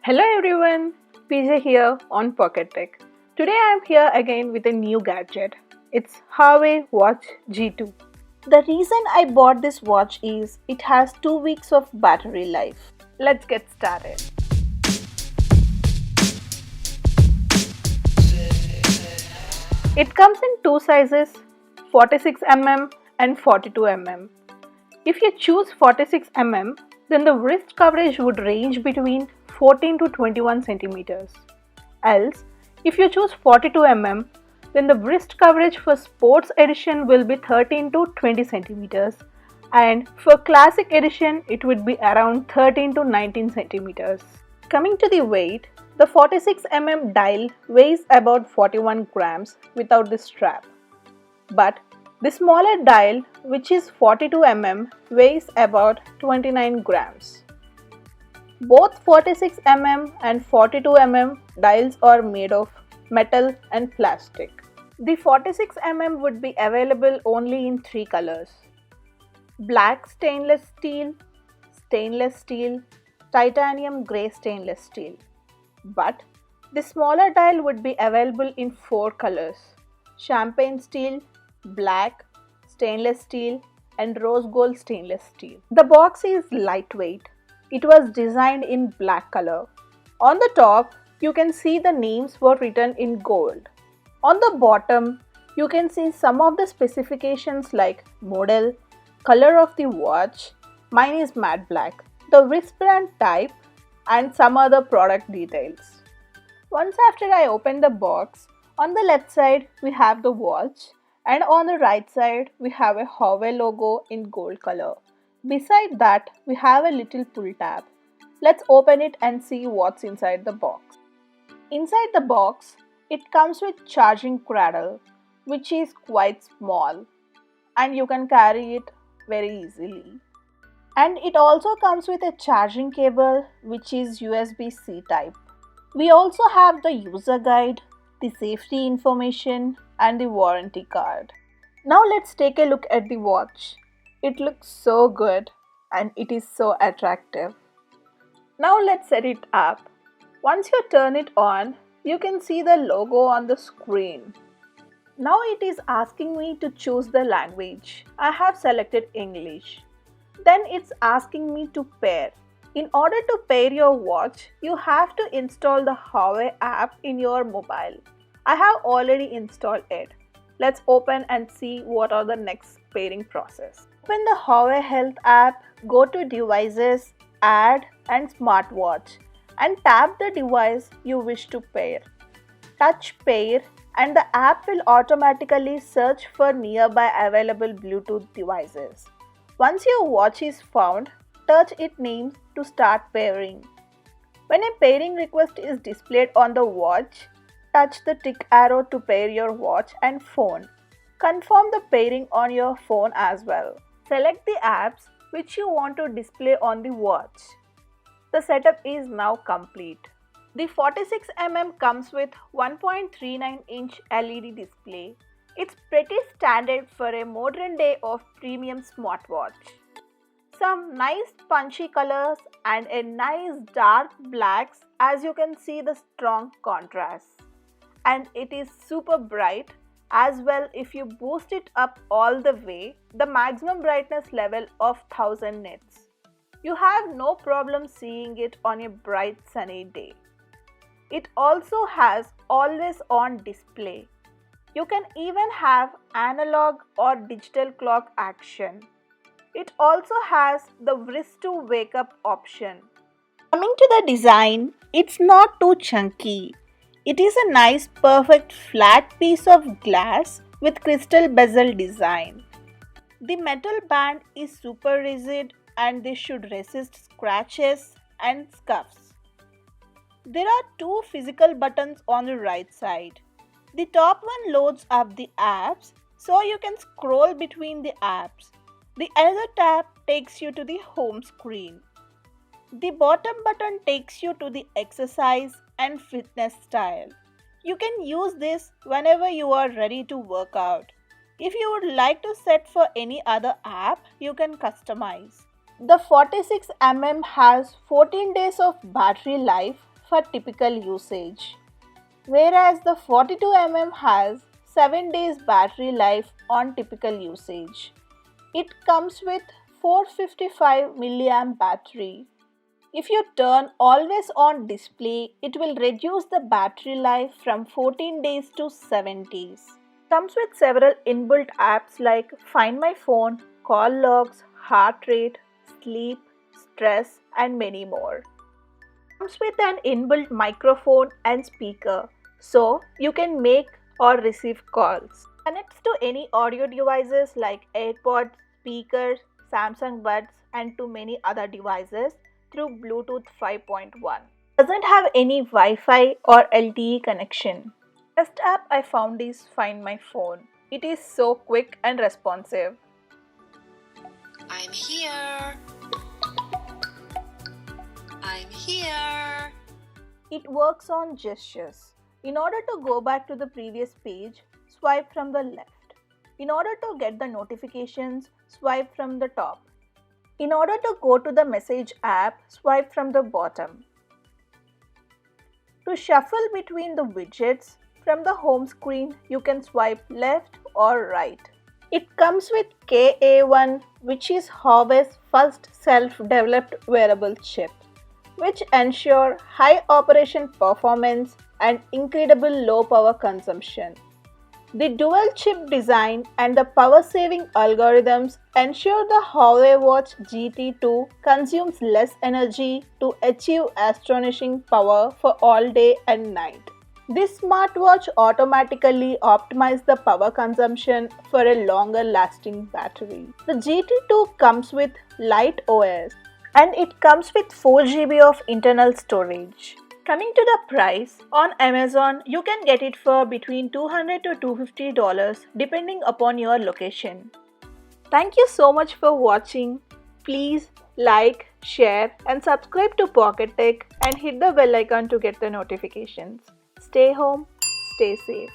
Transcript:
Hello everyone, PJ here on Pocket Tech. Today I am here again with a new gadget. It's Huawei Watch G2. The reason I bought this watch is it has 2 weeks of battery life. Let's get started. It comes in two sizes, 46mm and 42mm. If you choose 46mm, then the wrist coverage would range between 14 to 21 centimeters. Else, if you choose 42mm, then the wrist coverage for sports edition will be 13 to 20 centimeters, and for classic edition it would be around 13 to 19 centimeters. Coming to the weight, the 46mm dial weighs about 41 grams without the strap, but the smaller dial, which is 42mm, weighs about 29 grams. Both 46mm and 42mm dials are made of metal and plastic. The 46mm would be available only in three colors: black stainless steel, titanium grey stainless steel. But the smaller dial would be available in four colors: champagne steel, black, stainless steel, and rose gold stainless steel. The box is lightweight. It was designed in black color. On the top, you can see the names were written in gold. On the bottom, you can see some of the specifications like model, color of the watch, mine is matte black, the wristband type, and some other product details. Once after I open the box, on the left side we have the watch, and on the right side we have a Huawei logo in gold color. Beside that we have a little pull tab. Let's open it and see what's inside the box. Inside the box, it comes with charging cradle, which is quite small and you can carry it very easily. And it also comes with a charging cable, which is USB-C type. We also have the user guide, the safety information, and the warranty card. Now let's take a look at the watch. It looks so good and it is so attractive. Now let's set it up. Once you turn it on, you can see the logo on the screen. Now it is asking me to choose the language. I have selected English. Then it's asking me to pair. In order to pair your watch, you have to install the Huawei app in your mobile. I have already installed it. Let's open and see what are the next pairing process. Open the Huawei Health app, go to Devices, Add and Smartwatch and tap the device you wish to pair. Touch Pair and the app will automatically search for nearby available Bluetooth devices. Once your watch is found, touch its name to start pairing. When a pairing request is displayed on the watch, touch the tick arrow to pair your watch and phone. Confirm the pairing on your phone as well. Select the apps which you want to display on the watch. The setup is now complete. The 46mm comes with 1.39-inch LED display. It's pretty standard for a modern day of premium smartwatch. Some nice punchy colors and a nice dark blacks, as you can see the strong contrast. And it is super bright as well. If you boost it up all the way, the maximum brightness level of 1000 nits. You have no problem seeing it on a bright sunny day. It also has always on display. You can even have analog or digital clock action. It also has the wrist to wake up option. Coming to the design, it's not too chunky. It is a nice perfect flat piece of glass with crystal bezel design. The metal band is super rigid and this should resist scratches and scuffs. There are two physical buttons on the right side. The top one loads up the apps so you can scroll between the apps. The other tab takes you to the home screen. The bottom button takes you to the exercise and fitness style. You can use this whenever you are ready to work out. If you would like to set for any other app, you can customize. The 46mm has 14 days of battery life for typical usage, whereas the 42mm has 7 days battery life on typical usage. It comes with 455 milliamp battery. If you turn always on display, it will reduce the battery life from 14 days to 7 days. Comes with several inbuilt apps like Find My Phone, call logs, heart rate, sleep, stress, and many more. Comes with an inbuilt microphone and speaker, so you can make or receive calls. Connects to any audio devices like AirPods, speakers, Samsung Buds, and to many other devices through Bluetooth 5.1. Doesn't have any Wi-Fi or LTE connection. Best app I found is Find My Phone. It is so quick and responsive. I'm here. I'm here. It works on gestures. In order to go back to the previous page, swipe from the left. In order to get the notifications, swipe from the top. In order to go to the message app, swipe from the bottom. To shuffle between the widgets, from the home screen, you can swipe left or right. It comes with KA1, which is Huawei's first self-developed wearable chip, which ensure high operation performance and incredible low power consumption. The dual chip design and the power saving algorithms ensure the Huawei Watch GT2 consumes less energy to achieve astonishing power for all day and night. This smartwatch automatically optimizes the power consumption for a longer lasting battery. The GT2 comes with Light OS and it comes with 4 GB of internal storage. Coming to the price, on Amazon you can get it for between $200 to $250 depending upon your location. Thank you so much for watching. Please like, share and subscribe to Pocket Tech and hit the bell icon to get the notifications. Stay home, stay safe.